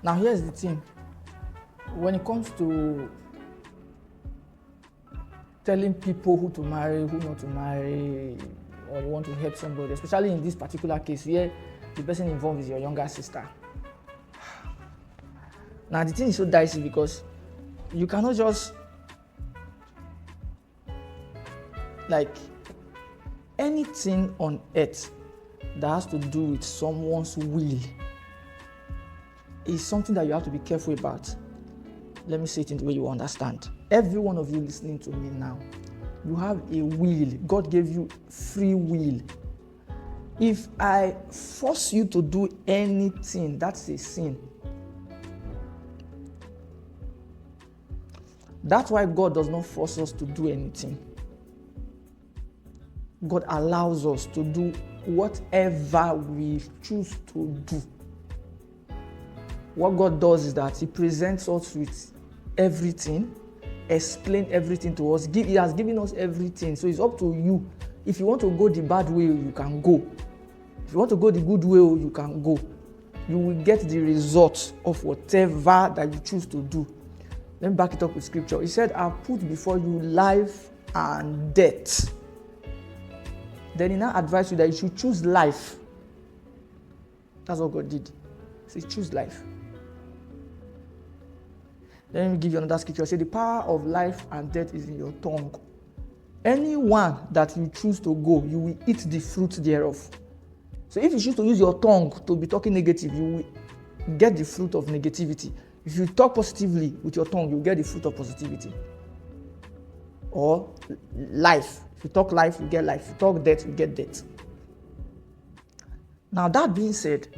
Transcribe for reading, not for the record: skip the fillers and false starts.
Now, here's the thing. When it comes to telling people who to marry, who not to marry, or you want to help somebody, especially in this particular case where the person involved is your younger sister. Now, the thing is so dicey because you cannot just, like, anything on earth that has to do with someone's will is something that you have to be careful about. Let me say it in the way you understand. Every one of you listening to me now, you have a will. God gave you free will. If I force you to do anything, that's a sin. That's why God does not force us to do anything. God allows us to do whatever we choose to do. What God does is that He presents us with everything, explain everything to us. He has given us everything. So it's up to you. If you want to go the bad way, you can go. If you want to go the good way, you can go. You will get the result of whatever that you choose to do. Let me back it up with scripture. He said, I've put before you life and death. Then He now advised you that you should choose life. That's what God did. He said, choose life. Let me give you another scripture. Say the power of life and death is in your tongue. Anyone that you choose to go, you will eat the fruit thereof. So if you choose to use your tongue to be talking negative, you will get the fruit of negativity. If you talk positively with your tongue, you get the fruit of positivity. Or life. If you talk life, you get life. If you talk death, you get death. Now that being said,